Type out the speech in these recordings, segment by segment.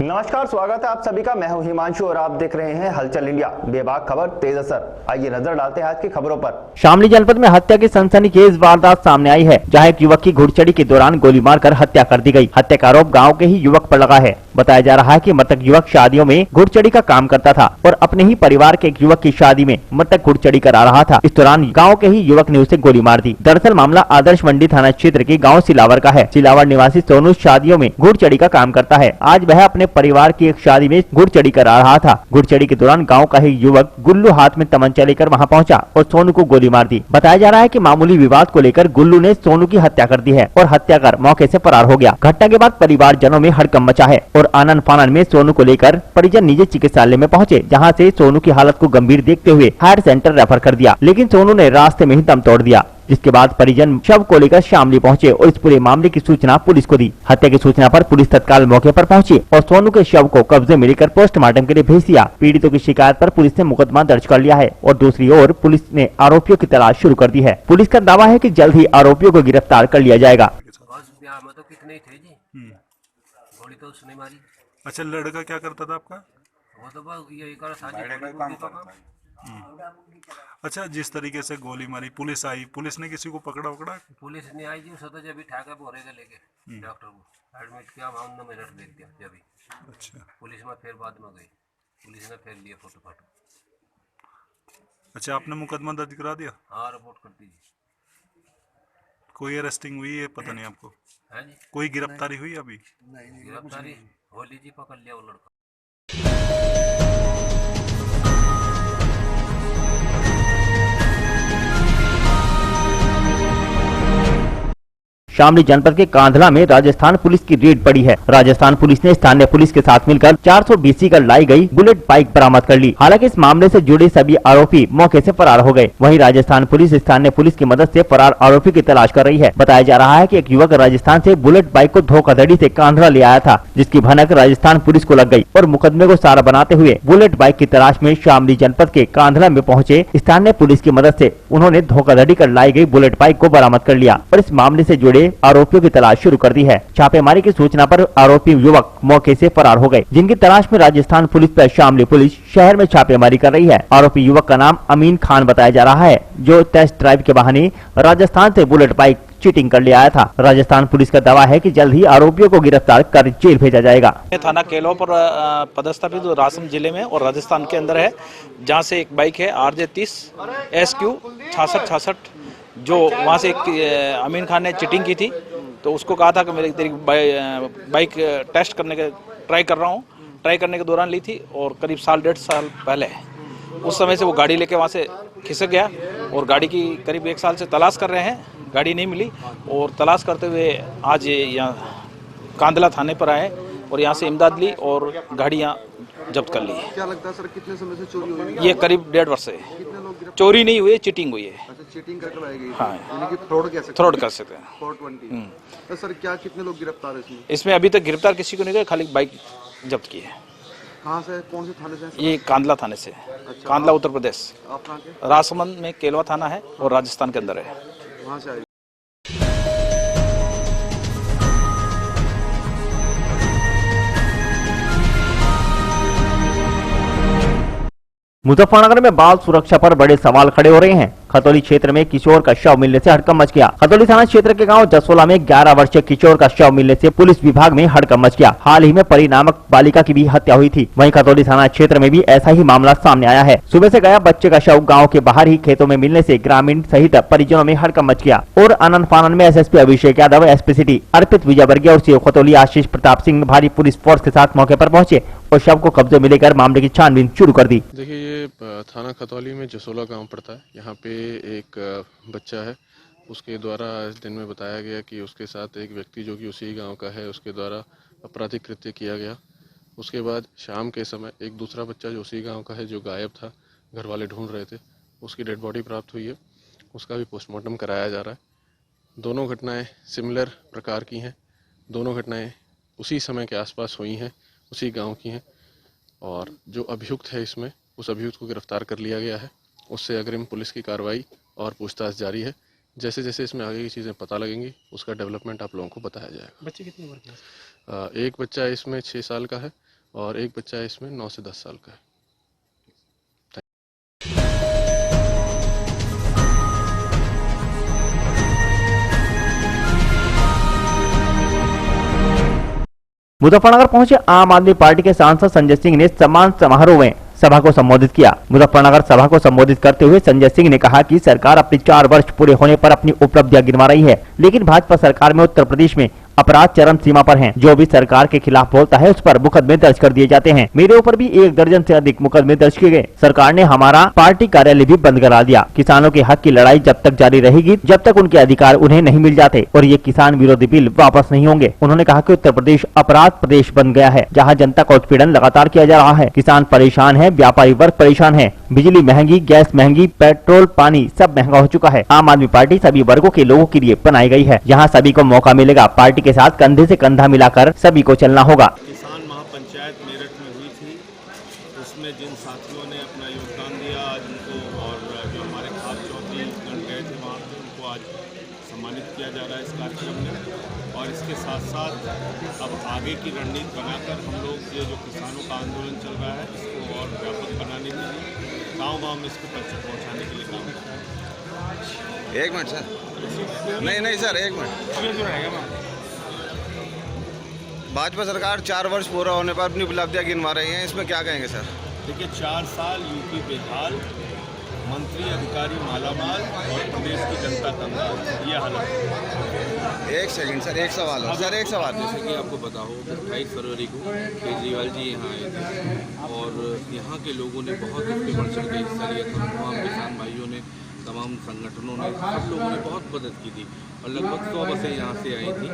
नमस्कार, स्वागत है आप सभी का। मैं हूं हिमांशु और आप देख रहे हैं हलचल इंडिया। बेबाक खबर तेज असर। आइए नजर डालते हैं आज की खबरों पर। शामली जनपद में हत्या की सनसनीखेज वारदात सामने आई है, जहां एक युवक की घुड़चढ़ी के दौरान गोली मारकर हत्या कर दी गई। हत्या का आरोप गाँव के ही युवक पर लगा है। बताया जा रहा है कि मृतक युवक शादियों में घुड़चढ़ी का काम करता था और अपने ही परिवार के एक युवक की शादी में मृतक घुड़चढ़ी करा रहा था। इस दौरान गाँव के ही युवक ने उसे गोली मार दी। दरअसल मामला आदर्श मंडी थाना क्षेत्र के गाँव सिलावर का है। सिलावर निवासी सोनू शादियों में घुड़चढ़ी का काम करता है। आज वह अपने परिवार की एक शादी में घुड़चढ़ी करा रहा था। घुड़चढ़ी के दौरान गांव का ही युवक गुल्लू हाथ में तमंचा लेकर वहां पहुंचा और सोनू को गोली मार दी। बताया जा रहा है कि मामूली विवाद को लेकर गुल्लू ने सोनू की हत्या कर दी है और हत्या कर मौके से फरार हो गया। घटना के बाद परिवारजनों में हड़कंप मचा है और आनन फानन में सोनू को लेकर परिजन निजी चिकित्सालय में पहुंचे, जहां से सोनू की हालत को गंभीर देखते हुए हायर सेंटर रेफर कर दिया, लेकिन सोनू ने रास्ते में ही दम तोड़ दिया। जिसके बाद परिजन शव को लेकर शामली पहुंचे और इस पूरे मामले की सूचना पुलिस को दी। हत्या की सूचना पर पुलिस तत्काल मौके पर पहुंची और सोनू के शव को कब्जे में लेकर पोस्टमार्टम के लिए भेज दिया। पीड़ितों की शिकायत पर पुलिस ने मुकदमा दर्ज कर लिया है और दूसरी ओर पुलिस ने आरोपियों की तलाश शुरू कर दी है। पुलिस का दावा है कि जल्द ही आरोपियों को गिरफ्तार कर लिया जाएगा। गोली तो उसने मारी। अच्छा, लड़का क्या करता था आपका? वो तो बस यही कर अच्छा, जिस तरीके से गोली मारी, पुलिस आई, पुलिस ने किसी को पकड़ा? पुलिस ने आई जी, तो जब भी ठाका बोरे का लेके डॉक्टर को एडमिट किया, वहाँ उन्होंने मेरठ भेज दिया। जब अच्छा, पुलिस में फिर बाद में गई, पुलिस ने फिर लिया फोटो। अच्छा, आपने मुकदमा दर्ज करा दिया? हाँ, रिपोर्ट कर दीजिए। कोई अरेस्टिंग हुई है पता नहीं आपको? है जी, कोई गिरफ्तारी हुई अभी? गिरफ्तारी हो लीजिए, पकड़ लिया वो लड़का। शामली जनपद के कांधला में राजस्थान पुलिस की रेड पड़ी है। राजस्थान पुलिस ने स्थानीय पुलिस के साथ मिलकर 400 BC का लाई गई बुलेट बाइक बरामद कर ली। हालांकि इस मामले से जुड़े सभी आरोपी मौके से फरार हो गए। वहीं राजस्थान पुलिस स्थानीय पुलिस की मदद से फरार आरोपी की तलाश कर रही है। बताया जा रहा है कि एक युवक राजस्थान से बुलेट बाइक को धोखाधड़ी से कांधला ले आया था, जिसकी भनक राजस्थान पुलिस को लग गई और मुकदमे को सारा बनाते हुए बुलेट बाइक की तलाश में शामली जनपद के कांधला में पहुंचे। स्थानीय पुलिस की मदद से उन्होंने धोखाधड़ी कर लाई गई बुलेट बाइक को बरामद कर लिया और इस मामले से जुड़े आरोपियों की तलाश शुरू कर दी है। छापेमारी की सूचना पर आरोपी युवक मौके से फरार हो गए, जिनकी तलाश में राजस्थान पुलिस पर शामली पुलिस शहर में छापेमारी कर रही है। आरोपी युवक का नाम अमीन खान बताया जा रहा है, जो टेस्ट ड्राइव के बहाने राजस्थान से बुलेट बाइक चीटिंग कर ले आया था। राजस्थान पुलिस का दावा है कि जल्द ही आरोपियों को गिरफ्तार कर जेल भेजा जाएगा। थाना केलो पर पदस्थापित राजस्थान जिले में और राजस्थान के अंदर है, जहां से एक बाइक है RJ 30 SQ 6666, जो वहां से एक अमीन खान ने चीटिंग की थी, तो उसको कहा था कि मेरी तेरी बाइक टेस्ट करने के ट्राई कर रहा हूँ। ट्राई करने के दौरान ली थी और करीब 1.5 साल पहले उस समय से वो गाड़ी लेके वहाँ से खिसक गया और गाड़ी की करीब 1 साल से तलाश कर रहे हैं, गाड़ी नहीं मिली और तलाश करते हुए आज यहाँ कांधला थाने पर आए और यहाँ से इमदाद ली और गाड़ियाँ जब्त कर ली। क्या लगता है सर, कितने समय से चोरी हुई है? ये करीब 1.5 वर्ष से। चोरी नहीं हुई है, चीटिंग हुई है। अच्छा, चीटिंग करके लाई गई। हाँ, यानी कि फ्रॉड कह सकते हैं। फ्रॉड कर सकते हैं। 420। तो सर क्या कितने लोग गिरफ्तार है इसमें? इसमें अभी तक गिरफ्तार किसी को नहीं किया, खाली बाइक जब्त की है। कहाँ से, कौन से थाने से? ये कांधला थाने से। अच्छा, कांधला उत्तर प्रदेश। आप कहाँ के? राजसमंद में केलवा थाना है और राजस्थान के अंदर है। वहाँ से आए। मुजफ्फरनगर में बाल सुरक्षा पर बड़े सवाल खड़े हो रहे हैं। खतौली क्षेत्र में किशोर का शव मिलने से हड़कंप मच गया। खतौली थाना क्षेत्र के गांव जसोला में 11 वर्षीय किशोर का शव मिलने से पुलिस विभाग में हड़कंप मच गया। हाल ही में परी नामक बालिका की भी हत्या हुई थी। वहीं खतौली थाना क्षेत्र में भी ऐसा ही मामला सामने आया है। सुबह से गया बच्चे का शव गाँव के बाहर ही खेतों में मिलने से ग्रामीण सहित परिजनों में हड़कंप मच गया और आनंद फानन में SSP Abhishek Yadav, SP city अर्पित विजयवर्गीय और सीओ खतौली आशीष प्रताप सिंह भारी पुलिस फोर्स के साथ मौके पर पहुंचे और शव को कब्जे में लेकर मामले की छानबीन शुरू कर दी। देखिए, ये थाना खतौली में जसोला गांव पड़ता है। यहाँ पे एक बच्चा है, उसके द्वारा इस दिन में बताया गया कि उसके साथ एक व्यक्ति जो कि उसी गांव का है, उसके द्वारा आपराधिक कृत्य किया गया। उसके बाद शाम के समय एक दूसरा बच्चा जो उसी गांव का है, जो गायब था, घर वाले ढूंढ रहे थे, उसकी डेड बॉडी प्राप्त हुई है। उसका भी पोस्टमार्टम कराया जा रहा है। दोनों घटनाएँ सिमिलर प्रकार की हैं। दोनों घटनाएँ उसी समय के आसपास हुई हैं, उसी गांव की हैं और जो अभियुक्त है इसमें, उस अभियुक्त को गिरफ्तार कर लिया गया है। उससे अग्रिम पुलिस की कार्रवाई और पूछताछ जारी है। जैसे जैसे इसमें आगे की चीज़ें पता लगेंगी, उसका डेवलपमेंट आप लोगों को बताया जाएगा। बच्चे कितनी उम्र के हैं? एक बच्चा इसमें 6 साल का है और एक बच्चा इसमें 9 से 10 साल का है। मुजफ्फरनगर पहुंचे आम आदमी पार्टी के सांसद संजय सिंह ने सम्मान समारोह में सभा को संबोधित किया। मुजफ्फरनगर सभा को संबोधित करते हुए संजय सिंह ने कहा कि सरकार अपने 4 वर्ष पूरे होने पर अपनी उपलब्धियां गिनवा रही है, लेकिन भाजपा सरकार में उत्तर प्रदेश में अपराध चरम सीमा पर हैं। जो भी सरकार के खिलाफ बोलता है उस पर मुकदमे दर्ज कर दिए जाते हैं। मेरे ऊपर भी 1 दर्जन से अधिक मुकदमे दर्ज किए गए। सरकार ने हमारा पार्टी कार्यालय भी बंद करा दिया। किसानों के हक की लड़ाई जब तक जारी रहेगी जब तक उनके अधिकार उन्हें नहीं मिल जाते और ये किसान विरोधी बिल वापस नहीं होंगे। उन्होंने कहा कि उत्तर प्रदेश अपराध प्रदेश बन गया है, जहाँ जनता का उत्पीड़न लगातार किया जा रहा है। किसान परेशान है, व्यापारी वर्ग परेशान है, बिजली महंगी, गैस महंगी, पेट्रोल पानी सब महंगा हो चुका है। आम आदमी पार्टी सभी वर्गों के लोगों के लिए बनाई गई है, जहाँ सभी को मौका मिलेगा। पार्टी के साथ कंधे से कंधा मिलाकर सभी को चलना होगा। किसान महापंचायत मेरठ में हुई थी, उसमें जिन साथियों ने अपना योगदान दिया आज उनको, और जो हमारे खास चौधरी गण गए थे वहाँ पे, उनको आज सम्मानित किया जा रहा है इस कार्यक्रम में। और इसके साथ साथ अब आगे की रणनीति बनाकर हम लोग ये जो किसानों का आंदोलन चल रहा है इसको और व्यापक बनाने के लिए गाँव-गाँव में इसको पहुँचाने के लिए काम कर रहे हैं। 1 मिनट सर, नहीं सर 1 मिनट। भाजपा सरकार 4 वर्ष पूरा होने पर अपनी उपलब्धियां गिनवा रही है, इसमें क्या कहेंगे सर? देखिए 4 साल यूपी बेहाल, मंत्री अधिकारी मालामाल और प्रदेश की जनता कंगाल, ये हालत है। 1 सेकंड सर, एक सवाल है सर, एक सवाल। जैसे कि आपको पता हो 28 फरवरी को केजरीवाल जी यहाँ आए थे और यहाँ के लोगों ने बहुत इसमें बढ़ चढ़ के हिस्सा लिया था। तमाम किसान भाइयों ने, तमाम संगठनों ने, सब लोगों ने बहुत मदद की थी और लगभग 100 बसें यहाँ से आई थी।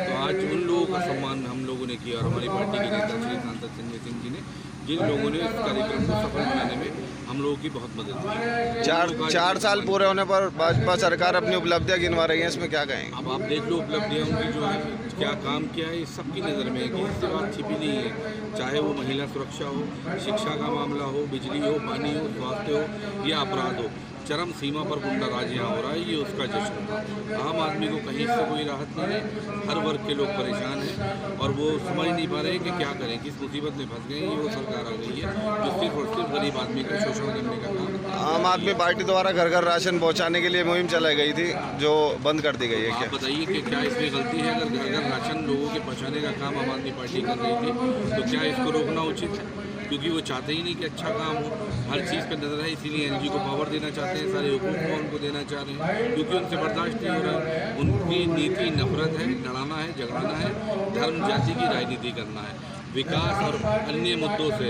तो आज उन लोगों का सम्मान हम लोगों ने किया और हमारी पार्टी के नेता श्री सांसद संजय सिंह जी ने, जिन लोगों ने इस कार्यक्रम को सफल बनाने में हम लोगों की बहुत मदद की। 4 साल पूरे होने पर भाजपा सरकार अपनी उपलब्धियां गिनवा रही है, इसमें क्या कहेंगे? अब आप देख लो उपलब्धियाँ उनकी जो है, क्या काम किया है, इस सबकी नज़र में है कि इससे बात छिपी नहीं है। चाहे वो महिला सुरक्षा हो, शिक्षा का मामला हो, बिजली हो, पानी हो, स्वास्थ्य हो या अपराध हो, चरम सीमा पर गुंडा राज यहाँ हो रहा है, ये उसका जश्न था। आम आदमी को कहीं से कोई राहत नहीं है, हर वर्ग के लोग परेशान हैं और वो समझ नहीं पा रहे कि क्या करें, किस मुसीबत में फंस गए। ये वो सरकार आ गई है जो सिर्फ और सिर्फ गरीब आदमी का शोषण करने का काम। आम आदमी पार्टी द्वारा घर घर राशन पहुँचाने के लिए मुहिम चलाई गई थी जो बंद कर दी गई है, आप क्या बताइए कि क्या इसमें गलती है? अगर घर घर राशन लोगों के पहुँचाने का काम आम आदमी पार्टी कर रही थी तो क्या इसको रोकना उचित है? क्योंकि वो चाहते ही नहीं कि अच्छा काम हो, हर चीज़ पर नजर है, इसीलिए एनजी को पावर देना चाहते हैं, सारे हुकूक को उनको देना चाह रहे हैं, क्योंकि उनसे बर्दाश्त नहीं हो रहा। उनकी नीति नफरत है, लड़ाना है, झगड़ाना है, धर्म जाति की राजनीति करना है। विकास और अन्य मुद्दों से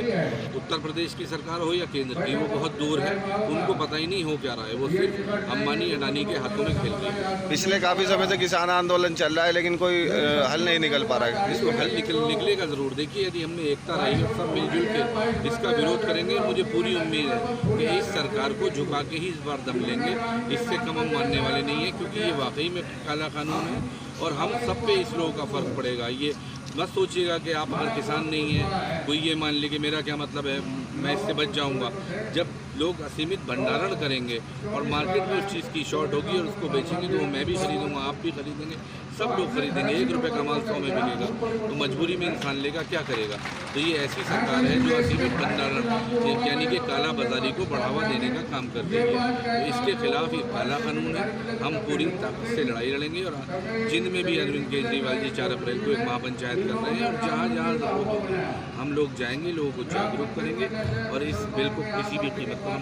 उत्तर प्रदेश की सरकार हो या केंद्र की, वो बहुत दूर है, उनको पता ही नहीं हो क्या रहा है, वो सिर्फ अंबानी अडानी के हाथों में खेल रहे हैं। पिछले काफ़ी समय से किसान आंदोलन चल रहा है लेकिन कोई हल नहीं निकल पा रहा है, इसको हल निकलेगा ज़रूर। देखिए यदि हमने एकता रही और सब मिलजुल के इसका विरोध करेंगे, मुझे पूरी उम्मीद है कि इस सरकार को झुका के ही इस बार दम लेंगे। इससे कम हम मानने वाले नहीं है, क्योंकि ये वाकई में काला कानून है और हम सब पे इस लोगों का फ़र्क पड़ेगा। ये मत सोचिएगा कि आप अगर किसान नहीं हैं, कोई ये मान ले कि मेरा क्या मतलब है, मैं इससे बच जाऊंगा। जब लोग असीमित भंडारण करेंगे और मार्केट में उस चीज़ की शॉर्ट होगी और उसको बेचेंगे तो मैं भी खरीदूंगा, आप भी खरीदेंगे, सब लोग खरीदेंगे। 1 रुपये का माल 100 में मिलेगा तो मजबूरी में इंसान लेगा, क्या करेगा? तो ये ऐसी सरकार है जो असीमित भंडारण यानी कि काला बाजारी को बढ़ावा देने का काम कर रही है। तो इसके खिलाफ ये काला कानून है, हम पूरी ताकत से लड़ाई लड़ेंगे। और जिन में भी अरविंद केजरीवाल जी 4 अप्रैल को एक महापंचायत कर रहे हैं और जहाँ जहाँ ज़रूरत होगी हम लोग जाएंगे, लोगों को जागरूक करेंगे और इस बिल को किसी भी कीमत पर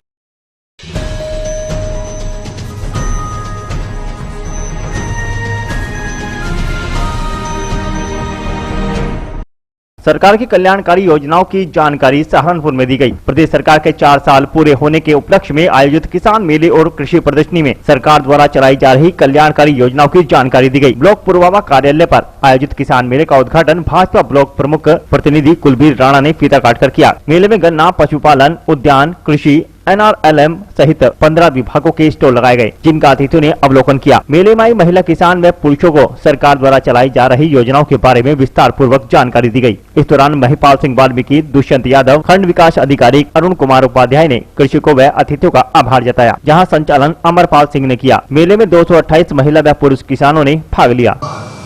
सरकार की कल्याणकारी योजनाओं की जानकारी सहारनपुर में दी गई। प्रदेश सरकार के 4 साल पूरे होने के उपलक्ष्य में आयोजित किसान मेले और कृषि प्रदर्शनी में सरकार द्वारा चलाई जा रही कल्याणकारी योजनाओं की जानकारी दी गई। ब्लॉक पुलवामा कार्यालय पर आयोजित किसान मेले का उद्घाटन भाजपा ब्लॉक प्रमुख प्रतिनिधि कुलबीर राणा ने फीता काटकर किया। मेले में गन्ना, पशुपालन, उद्यान, कृषि, NRLM सहित 15 विभागों के स्टॉल लगाए गए, जिनका अतिथियों ने अवलोकन किया। मेले में आई महिला किसान व पुरुषों को सरकार द्वारा चलाई जा रही योजनाओं के बारे में विस्तार पूर्वक जानकारी दी गई। इस दौरान महिपाल सिंह वाल्मीकि, दुष्यंत यादव, खंड विकास अधिकारी अरुण कुमार उपाध्याय ने कृषकों व अतिथियों का आभार जताया, जहाँ संचालन अमरपाल सिंह ने किया। मेले में 228 महिला व पुरुष किसानों ने भाग लिया।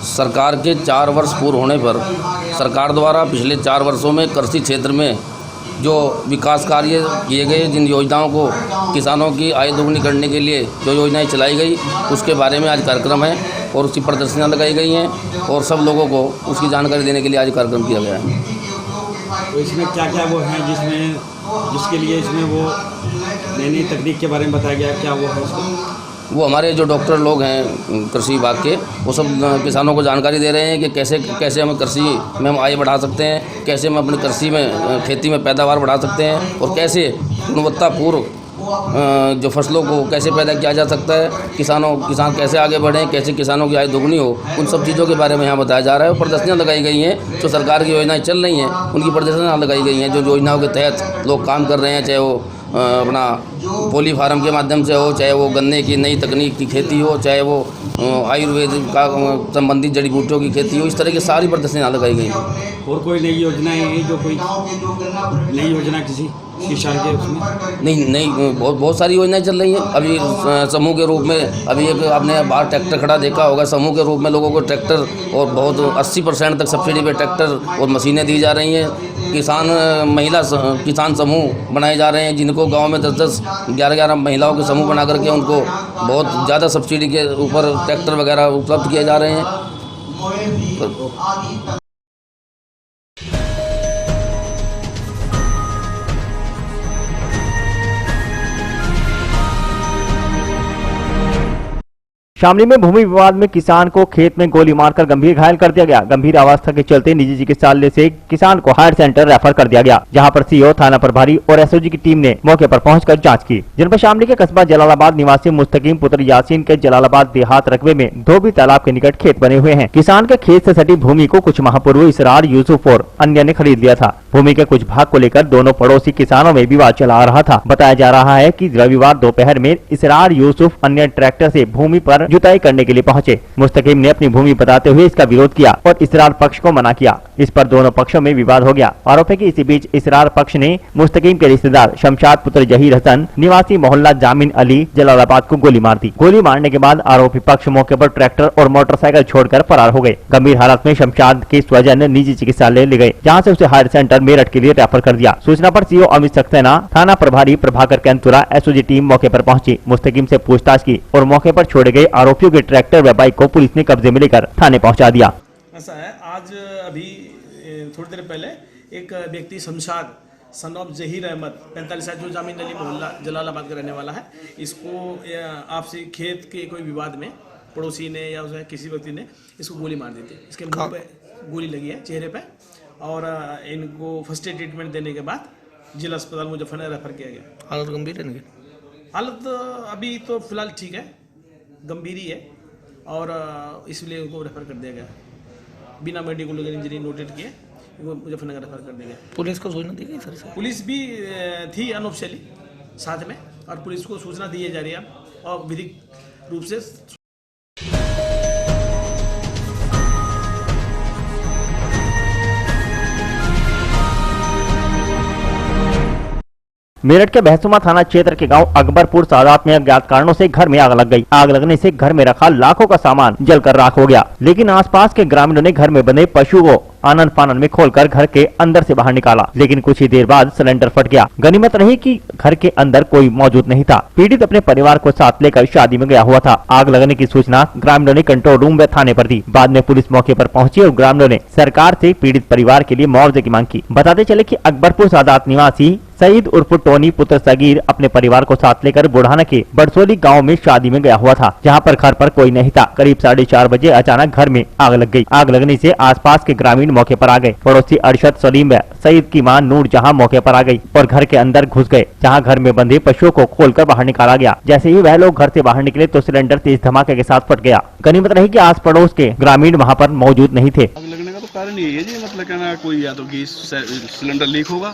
सरकार के 4 वर्ष पूर्ण होने पर सरकार द्वारा पिछले 4 वर्षों में कृषि क्षेत्र में जो विकास कार्य किए गए, जिन योजनाओं को किसानों की आय दोगुनी करने के लिए जो योजनाएं चलाई गई, उसके बारे में आज कार्यक्रम है और उसकी प्रदर्शनियाँ लगाई गई हैं और सब लोगों को उसकी जानकारी देने के लिए आज कार्यक्रम किया गया है। तो इसमें क्या क्या वो हैं जिसके लिए इसमें वो नई नई तकनीक के बारे में बताया गया, क्या वो है उसको? वो हमारे जो डॉक्टर लोग हैं कृषि विभाग के, वो सब किसानों को जानकारी दे रहे हैं कि कैसे हम कृषि में हम आय बढ़ा सकते हैं, कैसे हम अपनी कृषि में खेती में पैदावार बढ़ा सकते हैं और कैसे गुणवत्तापूर्ण जो फसलों को कैसे पैदा किया जा सकता है, किसान कैसे आगे बढ़ें, कैसे किसानों की आय दोगुनी हो, उन सब चीज़ों के बारे में यहाँ बताया जा रहा है। प्रदर्शनियाँ लगाई गई हैं, जो सरकार की योजनाएं चल रही हैं उनकी प्रदर्शनियाँ लगाई गई हैं। जो योजनाओं के तहत लोग काम कर रहे हैं, चाहे वो अपना पोली फार्म के माध्यम से हो, चाहे वो गन्ने की नई तकनीक की खेती हो, चाहे वो आयुर्वेद का संबंधित जड़ी बूटियों की खेती हो, इस तरह की सारी प्रदर्शनियाँ लगाई गई हैं। और कोई नई योजनाएं हैं जो कोई नई योजना किसी किसान के उसमें? नहीं, बहुत सारी योजनाएं चल रही हैं। अभी समूह के रूप में अभी एक आपने बाहर ट्रैक्टर खड़ा देखा होगा, समूह के रूप में लोगों को ट्रैक्टर और बहुत 80% तक सब्सिडी पे ट्रैक्टर और मशीनें दी जा रही हैं। किसान समूह बनाए जा रहे हैं, जिनको गांव में 10-10, 11-11 महिलाओं के समूह बना करके उनको बहुत ज़्यादा सब्सिडी के ऊपर ट्रैक्टर वगैरह उपलब्ध किए जा रहे हैं। शामली में भूमि विवाद में किसान को खेत में गोली मारकर गंभीर घायल कर दिया गया। गंभीर अवस्था के चलते निजी चिकित्सालय से किसान को हायर सेंटर रेफर कर दिया गया, जहां पर सीओ, थाना प्रभारी और एसओजी की टीम ने मौके पर पहुंचकर जांच की। जनपद शामली के कस्बा जलालाबाद निवासी मुस्तकीम पुत्र यासीन के जलालाबाद देहात रकबे में धोबी तालाब के निकट खेत बने हुए हैं। किसान के खेत से सटी भूमि को कुछ माह पूर्व इसरार यूसुफ और अन्य ने खरीद लिया था। भूमि के कुछ भाग को लेकर दोनों पड़ोसी किसानों में विवाद चला आ रहा था। बताया जा रहा है कि रविवार दोपहर में इसरार यूसुफ अन्य ट्रैक्टर से भूमि पर जुताई करने के लिए पहुंचे। मुस्तकीम ने अपनी भूमि बताते हुए इसका विरोध किया और इसरार पक्ष को मना किया। इस पर दोनों पक्षों में विवाद हो गया। आरोप है कि इसी बीच इसरार पक्ष ने मुस्तकीम के रिश्तेदार शमशाद पुत्र जहीर हसन निवासी मोहल्ला जामिन अली जलालाबाद को गोली मार दी। गोली मारने के बाद आरोपी पक्ष मौके पर ट्रैक्टर और मोटरसाइकिल छोड़कर फरार हो गए। गंभीर हालत में शमशाद के स्वजन निजी चिकित्सालय ले गए, जहाँ से उसे हायर सेंटर मेरठ के लिए रेफर कर दिया। सूचना पर सीओ अमित सक्सेना, थाना प्रभारी प्रभाकर कैंतुरा, एसओजी टीम मौके पर पहुंची। मुस्तकीम से पूछताछ की और मौके पर छोड़े गए आरोपियों के ट्रैक्टर व बाइक को पुलिस ने कब्जे में लेकर थाने पहुंचा दिया। ऐसा है, आज अभी थोड़ी देर पहले एक व्यक्ति शमशाद सन ऑफ जहीर अहमद 45 साल, जो जामिन अली मोहल्ला जलालाबाद का रहने वाला है, इसको आपसी खेत के कोई विवाद में पड़ोसी ने या किसी व्यक्ति ने इसको गोली मार दी थी। इसके मुंह पे गोली लगी है, चेहरे पे, और इनको फर्स्ट एड ट्रीटमेंट देने के बाद जिला अस्पताल मुजफ्फरनगर रेफर किया गया। हालत गंभीर है इनकी? हालत अभी तो फिलहाल ठीक है, गंभीर ही है, और इसलिए उनको रेफर कर दिया गया। बिना मेडिकल इंजरी नोटेड किए वो मुजफ्फरनगर रेफर कर दिया गया। पुलिस को सूचना दी गई सर से? पुलिस भी थी अनऑफिशियली साथ में, और पुलिस को सूचना दी जा रही है और विधिक रूप से। मेरठ के बहसुमा थाना क्षेत्र के गांव अकबरपुर सादात में अज्ञात कारणों से घर में आग लग गई। आग लगने से घर में रखा लाखों का सामान जलकर राख हो गया, लेकिन आसपास के ग्रामीणों ने घर में बंधे पशु को आनन फानन में खोलकर घर के अंदर से बाहर निकाला, लेकिन कुछ ही देर बाद सिलेंडर फट गया। गनीमत रही कि घर के अंदर कोई मौजूद नहीं था। पीड़ित अपने परिवार को साथ लेकर शादी में गया हुआ था। आग लगने की सूचना ग्रामीणों ने कंट्रोल रूम व थाने पर दी। बाद में पुलिस मौके पर पहुंची और ग्रामीणों ने सरकार से पीड़ित परिवार के लिए मुआवजे की मांग की। बताते चले कि अकबरपुर सादात निवासी सईद उर्फ टोनी पुत्र सगीर अपने परिवार को साथ लेकर बुढ़ाना के बरसोली गांव में शादी में गया हुआ था, जहां पर घर पर कोई नहीं था। करीब 4:30 बजे अचानक घर में आग लग गई। आग लगने से आसपास के ग्रामीण मौके पर आ गए। पड़ोसी अरशद सलीम व सईद की मां नूर जहां मौके पर आ गई और घर के अंदर घुस गए, जहां घर में बंधे पशुओं को खोलकर बाहर निकाला गया। जैसे ही वह लोग घर से बाहर निकले तो सिलेंडर तेज धमाके के साथ फट गया। गनीमत रही कि आस पड़ोस के ग्रामीण वहां पर मौजूद नहीं थे। आग लगने का तो कारण यही है जी, मतलब कहना कोई या तो गैस सिलेंडर लीक होगा,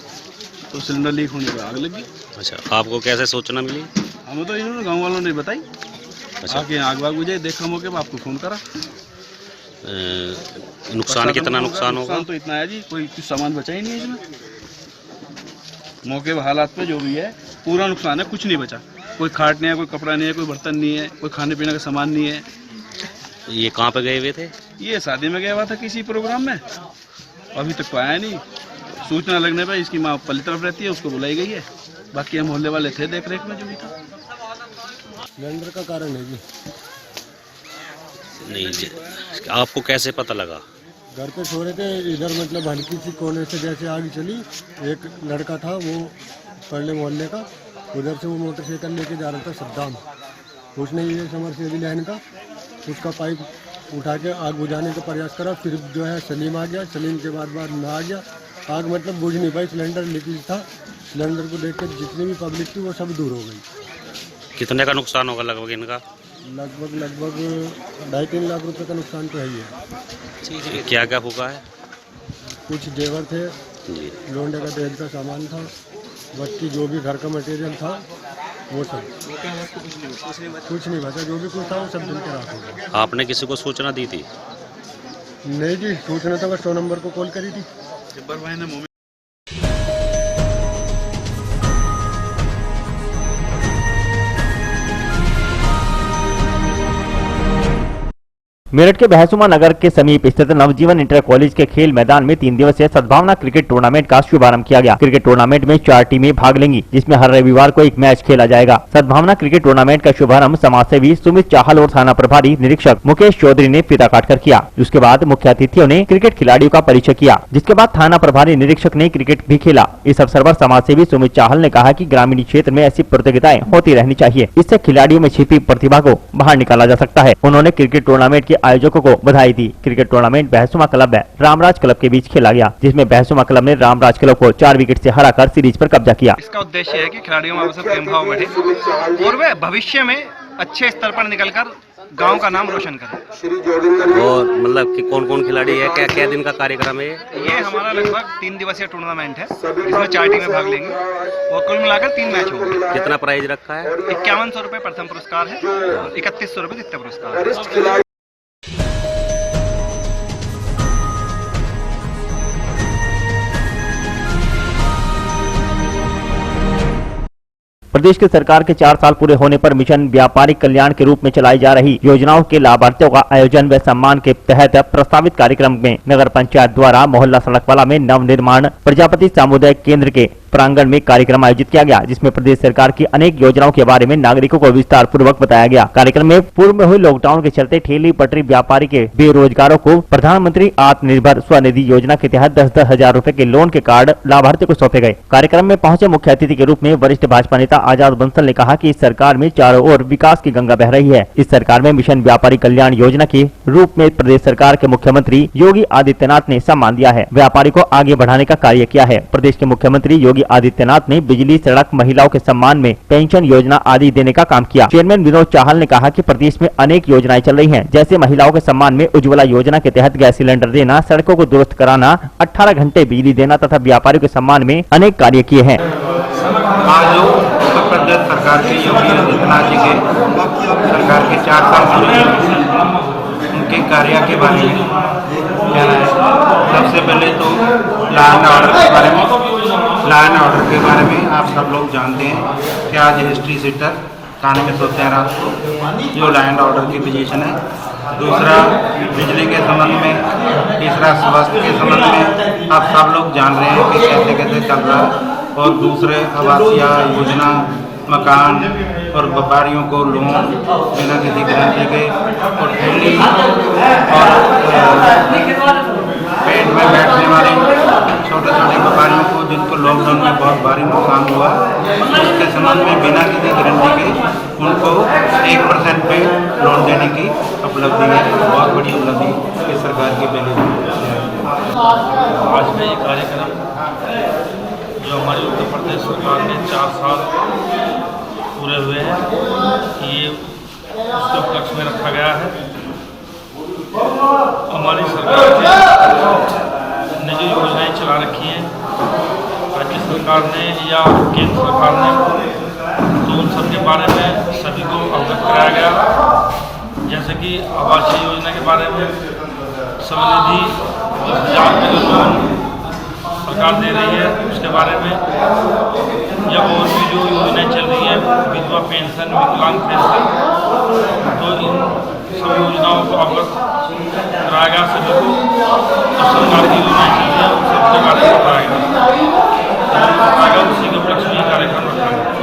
तो सिलेंडर लीक होने पर आग लगी। अच्छा, आपको कैसे सूचना मिली? हमें तो इन्होंने गांव वालों ने बताई। अच्छा, आगे आग वाग बुझे, देखा मौके पर आपको फोन करा। नुकसान कितना नुकसान होगा? तो इतना है जी, कोई कुछ सामान बचा ही नहीं है इसमें। मौके पर हालात पे जो भी है पूरा नुकसान है, कुछ नहीं बचा। कोई खाट नहीं है, कोई कपड़ा नहीं है, कोई बर्तन नहीं है, कोई खाने पीने का सामान नहीं है। ये कहाँ पे गए हुए थे? ये शादी में गया हुआ था किसी प्रोग्राम में, अभी तक तो आया नहीं। सूचना लगने पर इसकी माँ पल्ली तरफ रहती है, उसको बुलाई गई है। बाकी हम मोहल्ले वाले थे देख रेख में, जो भी था। सिलेंडर का कारण है जी। नहीं जी, आपको कैसे पता लगा? घर पे सो रहे थे, इधर मतलब हल्की सी कोने से जैसे आग चली, एक लड़का था वो परले मोहल्ले का, उधर से वो मोटरसाइकिल लेके जा रहा था सद्दाम, उसने ये समरसेबल लाइन का उसका पाइप उठा के आग बुझाने का प्रयास करा। फिर जो है सलीम आ गया, सलीम के बाद मैं आ गया। आग मतलब बुझ नहीं पाई, सिलेंडर लीकेज था। सिलेंडर को देख कर जितनी भी पब्लिक थी वो सब दूर हो गई। कितने का नुकसान होगा लगभग इनका? लगभग 2.5-3 लाख रुपए का नुकसान तो है ही है। क्या क्या फूका है? कुछ जेवर थे, लोंडे का तेल का सामान था, बाकी जो भी घर का मटेरियल था वो सब कुछ नहीं बचा। जो भी कुछ था वो सब जल के राख हो गया। आपने किसी को सूचना दी थी? नहीं जी, सूचना तो बस 100 नंबर को कॉल करी थी। मेरठ के बहसुमा नगर के समीप स्थित नवजीवन इंटर कॉलेज के खेल मैदान में 3 दिवसीय सद्भावना क्रिकेट टूर्नामेंट का शुभारंभ किया गया। क्रिकेट टूर्नामेंट में 4 टीमें भाग लेंगी, जिसमें हर रविवार को एक मैच खेला जाएगा। सद्भावना क्रिकेट टूर्नामेंट का शुभारंभ समाजसेवी सुमित चाहल और थाना प्रभारी निरीक्षक मुकेश चौधरी ने फीता काटकर किया। उसके बाद मुख्य अतिथियों ने क्रिकेट खिलाड़ियों का परिचय किया, जिसके बाद थाना प्रभारी निरीक्षक ने क्रिकेट भी खेला। इस अवसर पर समाजसेवी सुमित चाहल ने कहा कि ग्रामीण क्षेत्र में ऐसी प्रतियोगिताएं होती रहनी चाहिए, इससे खिलाड़ियों में छिपी प्रतिभा को बाहर निकाला जा सकता है। उन्होंने क्रिकेट टूर्नामेंट के आयोजकों को बधाई दी। क्रिकेट टूर्नामेंट बहसुमा क्लब व रामराज क्लब के बीच खेला गया, जिसमें बहसुमा क्लब ने रामराज क्लब को 4 विकेट से हराकर सीरीज पर कब्जा किया। इसका उद्देश्य है कि खिलाड़ियों में आपस में प्रेम भाव बढ़े और वे भविष्य में अच्छे स्तर पर निकलकर गांव का नाम रोशन करें। और मतलब कि कौन कौन खिलाड़ी है, क्या क्या दिन का कार्यक्रम है? ये हमारा लगभग 3 दिवसीय टूर्नामेंट है, इसमें 4 टीमें भाग लेंगी और कुल मिलाकर 3 मैच होंगे। कितना प्राइज रखा है? 5100 रुपए प्रथम पुरस्कार है, 3100 रुपए द्वितीय पुरस्कार है। प्रदेश की सरकार के 4 साल पूरे होने पर मिशन व्यापारिक कल्याण के रूप में चलाई जा रही योजनाओं के लाभार्थियों का आयोजन व सम्मान के तहत प्रस्तावित कार्यक्रम में नगर पंचायत द्वारा मोहल्ला सड़कवाला में नवनिर्माण प्रजापति सामुदायिक केंद्र के प्रांगण में कार्यक्रम आयोजित किया गया, जिसमें प्रदेश सरकार की अनेक योजनाओं के बारे में नागरिकों को विस्तार पूर्वक बताया गया। कार्यक्रम में पूर्व में हुई लॉकडाउन के चलते ठेली पटरी व्यापारी के बेरोजगारों को प्रधानमंत्री आत्मनिर्भर स्वनिधि योजना के तहत 10-10 हजार रूपए के लोन के कार्ड लाभार्थियों को सौंपे गए। कार्यक्रम में पहुंचे मुख्य अतिथि के रूप में वरिष्ठ भाजपा नेता आजाद बंसल ने कहा कि इस सरकार में चारों ओर विकास की गंगा बह रही है। इस सरकार में मिशन व्यापारी कल्याण योजना के रूप में प्रदेश सरकार के मुख्यमंत्री योगी आदित्यनाथ ने सम्मान दिया है, व्यापारी को आगे बढ़ाने का कार्य किया है। प्रदेश के मुख्यमंत्री योगी आदित्यनाथ ने बिजली, सड़क, महिलाओं के सम्मान में पेंशन योजना आदि देने का काम किया। चेयरमैन विनोद चाहल ने कहा कि प्रदेश में अनेक योजनाएं चल रही हैं, जैसे महिलाओं के सम्मान में उज्ज्वला योजना के तहत गैस सिलेंडर देना, सड़कों को दुरुस्त कराना, 18 घंटे बिजली देना तथा व्यापारियों के सम्मान में अनेक कार्य किए हैं। आज उत्तर प्रदेश सरकार के योगी आदित्यनाथ जी के सरकार के 4 साल पूरे उनके कार्य के बारे में कहना है। सबसे पहले तो लॉ एंड ऑर्डर के बारे में आप सब लोग जानते हैं कि आज हिस्ट्री सीटर थाने में सोते हैं रात को, जो लॉ एंड ऑर्डर की पोजीशन है। दूसरा बिजली के संबंध में, तीसरा स्वास्थ्य के संबंध में आप सब लोग जान रहे हैं कि कैसे कैसे चल रहा है। और दूसरे आवासीय योजना, मकान और व्यापारियों को लोन बिना किसी गारंटी के, और ठेली और पेट में बैठने वाले छोटे छोटे व्यापारियों को जिनको लॉकडाउन में बहुत भारी नुकसान हुआ, उसके संबंध में बिना किसी गारंटी के उनको 1% पे लोन देने की उपलब्धि है। बहुत बड़ी उपलब्धि इस सरकार की पहली। आज का ये कार्यक्रम जो हमारी उत्तर प्रदेश सरकार ने 4 साल पूरे हुए हैं, ये उसके उपलक्ष्य में रखा गया है। हमारी सरकार ने जो योजनाएं चला रखी हैं, राज्य सरकार ने या केंद्र सरकार ने, तो उन सब के बारे में सभी को अवगत कराया गया। जैसे कि आवासीय योजना के बारे में, स्वनिधि 10,000 रुपये का लोन सरकार दे रही है उसके बारे में, या और भी जो योजनाएं चल रही हैं, विधवा पेंशन, विकलांग पेंशन, तो इन सब योजनाओं को अवगत कराया गया सभी को। जो सरकार की योजनाएं चल रही हैं उन सबके बारे में बताया गया। उसी के उपलक्ष्य में कार्यक्रम रखा गया।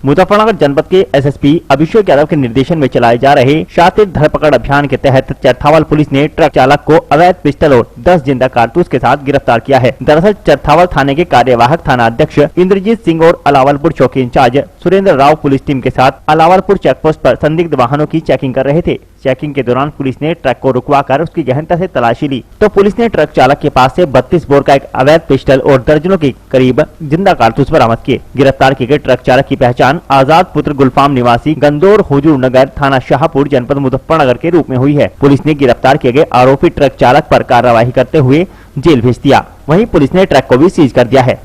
मुजफ्फरनगर जनपद के एसएसपी अभिषेक यादव के निर्देशन में चलाए जा रहे शातिर धरपकड़ अभियान के तहत चरथावल पुलिस ने ट्रक चालक को अवैध पिस्टल और 10 जिंदा कारतूस के साथ गिरफ्तार किया है। दरअसल चरथावल थाने के कार्यवाहक थाना अध्यक्ष इंद्रजीत सिंह और अलावलपुर चौकी incharge Surendra Rao police team के साथ अलावलपुर चेकपोस्ट पर संदिग्ध वाहनों की चेकिंग कर रहे थे। चेकिंग के दौरान पुलिस ने ट्रक को रुकवाकर उसकी गहनता से तलाशी ली तो पुलिस ने ट्रक चालक के पास से 32 बोर का एक अवैध पिस्टल और दर्जनों के करीब जिंदा कारतूस बरामद किए। गिरफ्तार किए गए ट्रक चालक की पहचान आजाद पुत्र गुलफाम निवासी गंदौर हुजूर नगर थाना शाहपुर जनपद मुजफ्फरनगर के रूप में हुई है। पुलिस ने गिरफ्तार किए गए आरोपी ट्रक चालक पर कार्रवाई करते हुए जेल भेज दिया। वहीं पुलिस ने ट्रक को भी सीज कर दिया है।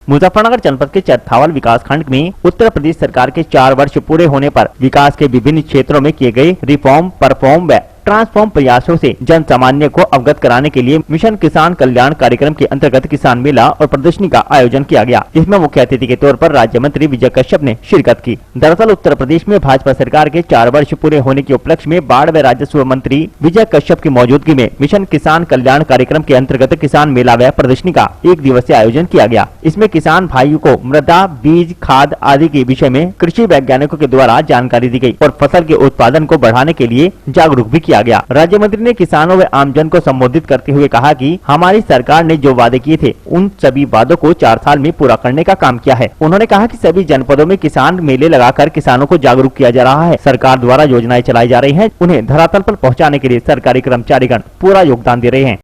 मुजफ्फरनगर जनपद के चरथावल विकास खंड में उत्तर प्रदेश सरकार के 4 वर्ष पूरे होने पर विकास के विभिन्न क्षेत्रों में किए गए रिफॉर्म, परफॉर्म व ट्रांसफॉर्म प्रयासों से जन सामान्य को अवगत कराने के लिए मिशन किसान कल्याण कार्यक्रम के अंतर्गत किसान मेला और प्रदर्शनी का आयोजन किया गया, जिसमें मुख्य अतिथि के तौर पर राज्य मंत्री विजय कश्यप ने शिरकत की। दरअसल उत्तर प्रदेश में भाजपा सरकार के 4 वर्ष पूरे होने के उपलक्ष्य में बाढ़ व राजस्व मंत्री विजय कश्यप की मौजूदगी में मिशन किसान कल्याण कार्यक्रम के अंतर्गत किसान मेला व प्रदर्शनी का 1 दिवसीय आयोजन किया गया। इसमें किसान भाइयों को मृदा, बीज, खाद आदि के विषय में कृषि वैज्ञानिकों के द्वारा जानकारी दी गई और फसल के उत्पादन को बढ़ाने के लिए जागरूक भी किया गया। राज्य मंत्री ने किसानों व आमजन को संबोधित करते हुए कहा कि हमारी सरकार ने जो वादे किए थे उन सभी वादों को 4 साल में पूरा करने का काम किया है। उन्होंने कहा कि सभी जनपदों में किसान मेले लगाकर किसानों को जागरूक किया जा रहा है। सरकार द्वारा योजनाएं चलाई जा रही हैं, उन्हें धरातल पर पहुंचाने के लिए सरकारी कर्मचारीगण पूरा योगदान दे रहे हैं।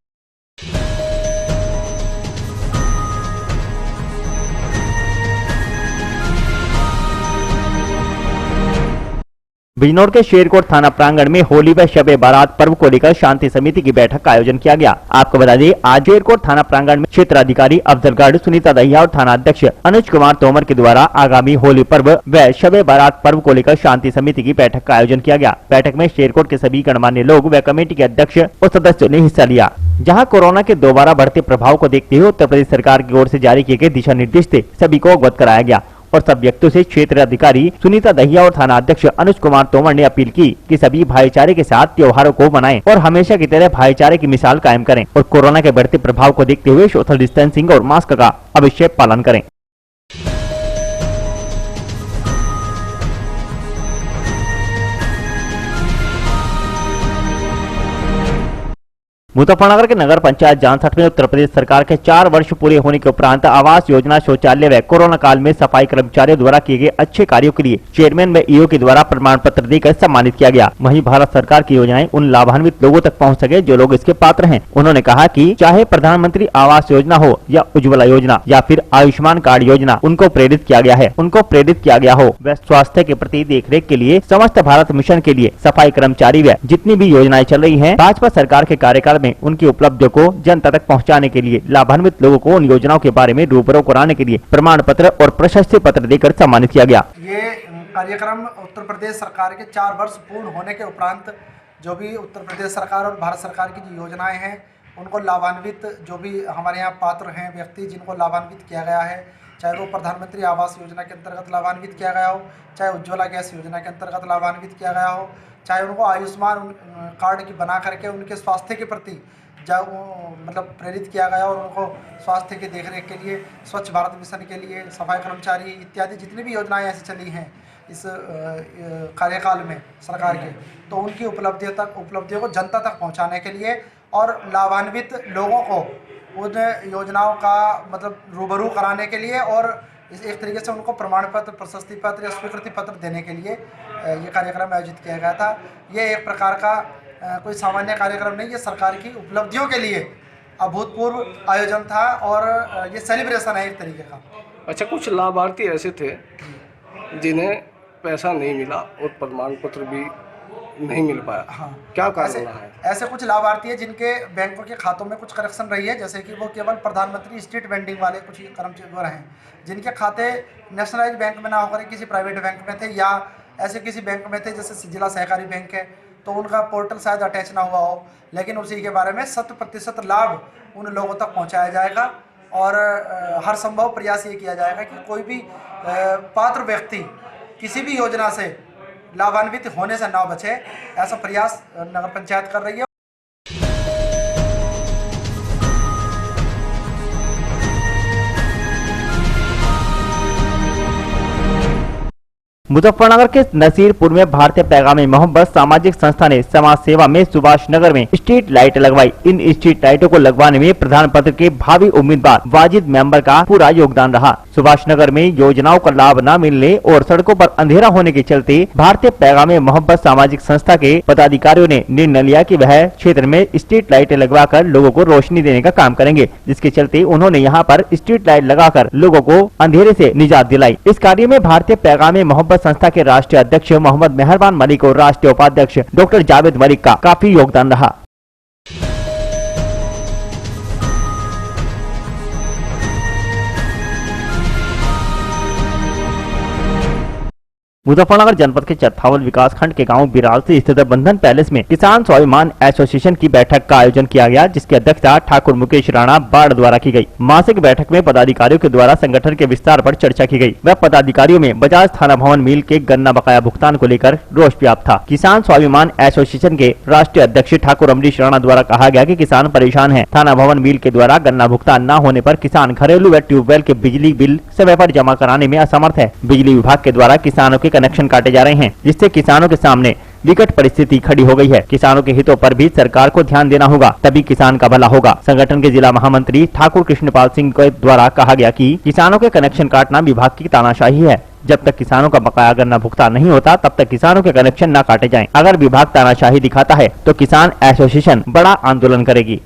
बिजनौर के शेरकोट थाना प्रांगण में होली व शबे बारात पर्व को लेकर शांति समिति की बैठक का आयोजन किया गया। आपको बता दें, आज शेरकोट थाना प्रांगण में क्षेत्राधिकारी अफजलगढ़ सुनीता दहिया और थाना अध्यक्ष अनुज कुमार तोमर के द्वारा आगामी होली पर्व व शबे बारात पर्व को लेकर शांति समिति की बैठक का आयोजन किया गया। बैठक में शेरकोट के सभी गणमान्य लोग व कमेटी के अध्यक्ष और सदस्यों ने हिस्सा लिया। जहाँ कोरोना के दोबारा बढ़ते प्रभाव को देखते हुए उत्तर प्रदेश सरकार की ओर से जारी किए गए दिशा निर्देश से सभी को अवगत कराया गया और सब व्यक्तियों से क्षेत्र अधिकारी सुनीता दहिया और थाना अध्यक्ष अनुज कुमार तोमर ने अपील की कि सभी भाईचारे के साथ त्योहारों को मनाएं और हमेशा की तरह भाईचारे की मिसाल कायम करें और कोरोना के बढ़ते प्रभाव को देखते हुए सोशल डिस्टेंसिंग और मास्क का अवश्य पालन करें। मुजफ्फरनगर के नगर पंचायत जानसठ में उत्तर प्रदेश सरकार के 4 वर्ष पूरे होने के उपरांत आवास योजना, शौचालय व कोरोना काल में सफाई कर्मचारियों द्वारा किए गए अच्छे कार्यों के लिए चेयरमैन व ईओ के द्वारा प्रमाण पत्र देकर सम्मानित किया गया। वहीं भारत सरकार की योजनाएं उन लाभान्वित लोगों तक पहुंच सके जो लोग इसके पात्र हैं। उन्होंने कहा कि चाहे प्रधानमंत्री आवास योजना हो या उज्ज्वला योजना या फिर आयुष्मान कार्ड योजना, उनको प्रेरित किया गया हो। व स्वास्थ्य के प्रति देखरेख के लिए समस्त भारत मिशन के लिए सफाई कर्मचारी व जितनी भी योजनाएं चल रही है, भाजपा सरकार के कार्यकाल में उनकी उपलब्धियों को जनता तक पहुंचाने के लिए लाभान्वित लोगों को उन योजनाओं के बारे में रूबरू कराने के लिए प्रमाण पत्र और प्रशस्ति पत्र देकर सम्मानित किया गया। ये कार्यक्रम उत्तर प्रदेश सरकार के 4 वर्ष पूर्ण होने के उपरांत जो भी उत्तर प्रदेश सरकार और भारत सरकार की जो योजनाएं हैं उनको लाभान्वित जो भी हमारे यहाँ पात्र हैं व्यक्ति जिनको लाभान्वित किया गया है, चाहे वो प्रधानमंत्री आवास योजना के अंतर्गत लाभान्वित किया गया हो, चाहे उज्ज्वला गैस योजना के अंतर्गत लाभान्वित किया गया हो, चाहे उनको आयुष्मान कार्ड की बना करके उनके स्वास्थ्य के प्रति मतलब प्रेरित किया गया और उनको स्वास्थ्य की देखरेख के लिए स्वच्छ भारत मिशन के लिए सफाई कर्मचारी इत्यादि जितनी भी योजनाएं ऐसी चली हैं इस कार्यकाल में सरकार के, तो उनकी उपलब्धियों को जनता तक पहुंचाने के लिए और लाभान्वित लोगों को उन योजनाओं का मतलब रूबरू कराने के लिए और एक तरीके से उनको प्रमाण पत्र, प्रशस्ति पत्र या स्वीकृति पत्र देने के लिए ये कार्यक्रम आयोजित किया गया था। ये एक प्रकार का कोई सामान्य कार्यक्रम नहीं, ये सरकार की उपलब्धियों के लिए अभूतपूर्व आयोजन था और ये सेलिब्रेशन है एक तरीके का। अच्छा, कुछ लाभार्थी ऐसे थे जिन्हें पैसा नहीं मिला और प्रमाण पत्र भी नहीं मिल पाया। हाँ, क्या कारण रहा है? ऐसे कुछ लाभार्थी है जिनके बैंकों के खातों में कुछ करेक्शन रही है, जैसे कि वो केवल प्रधानमंत्री स्ट्रीट वेंडिंग वाले कुछ कर्मचारी हैं जिनके खाते नेशनलाइज बैंक में ना होकर किसी प्राइवेट बैंक में थे या ऐसे किसी बैंक में थे जैसे जिला सहकारी बैंक है, तो उनका पोर्टल शायद अटैच ना हुआ हो, लेकिन उसी के बारे में 100% लाभ उन लोगों तक पहुंचाया जाएगा और हर संभव प्रयास ये किया जाएगा कि कोई भी पात्र व्यक्ति किसी भी योजना से लाभान्वित होने से ना बचे। ऐसा प्रयास नगर पंचायत कर रही है। मुजफ्फरनगर के नसीरपुर में भारतीय पैगाम-ए मोहब्बत सामाजिक संस्था ने समाज सेवा में सुभाष नगर में स्ट्रीट लाइट लगवाई। इन स्ट्रीट लाइटों को लगवाने में प्रधान पत्र के भावी उम्मीदवार वाजिद मेंबर का पूरा योगदान रहा। सुभाष नगर में योजनाओं का लाभ न मिलने और सड़कों पर अंधेरा होने के चलते भारतीय पैगाम-ए मोहब्बत सामाजिक संस्था के पदाधिकारियों ने निर्णय लिया कि वह क्षेत्र में स्ट्रीट लाइटें लगवाकर लोगों को रोशनी देने का काम करेंगे, जिसके चलते उन्होंने यहाँ पर स्ट्रीट लाइट लगाकर लोगों को अंधेरे से निजात दिलाई। इस कार्य में भारतीय पैगाम-ए मोहब्बत संस्था के राष्ट्रीय अध्यक्ष मोहम्मद मेहरबान मलिक और राष्ट्रीय उपाध्यक्ष डॉक्टर जावेद मलिक का काफी योगदान रहा। मुजफ्फरनगर जनपद के चरथावल विकास खंड के गांव बिराल से स्थित बंधन पैलेस में किसान स्वाभिमान एसोसिएशन की बैठक का आयोजन किया गया, जिसकी अध्यक्षता ठाकुर मुकेश राणा बाढ़ द्वारा की गई। मासिक बैठक में पदाधिकारियों के द्वारा संगठन के विस्तार पर चर्चा की गई। वह पदाधिकारियों में बजाज थाना भवन मिल के गन्ना बकाया भुगतान को लेकर रोष व्याप्त था। किसान स्वाभिमान एसोसिएशन के राष्ट्रीय अध्यक्ष ठाकुर अमरीश राणा द्वारा कहा गया कि किसान परेशान है। थाना भवन मिल के द्वारा गन्ना भुगतान न होने पर किसान घरेलू व ट्यूबवेल के बिजली बिल समय पर जमा कराने में असमर्थ है। बिजली विभाग के द्वारा किसानों के कनेक्शन काटे जा रहे हैं, जिससे किसानों के सामने विकट परिस्थिति खड़ी हो गई है। किसानों के हितों पर भी सरकार को ध्यान देना होगा, तभी किसान का भला होगा। संगठन के जिला महामंत्री ठाकुर कृष्णपाल सिंह के द्वारा कहा गया कि किसानों के कनेक्शन काटना विभाग की तानाशाही है। जब तक किसानों का बकाया गन्ना भुगतान नहीं होता तब तक किसानों के कनेक्शन न काटे जाएं। अगर विभाग तानाशाही दिखाता है तो किसान एसोसिएशन बड़ा आंदोलन करेगी।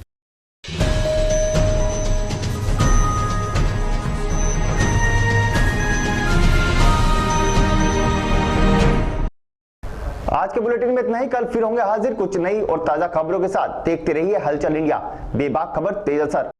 आज के बुलेटिन में इतना ही। कल फिर होंगे हाजिर कुछ नई और ताजा खबरों के साथ। देखते रहिए हलचल इंडिया, बेबाक खबर तेज असर।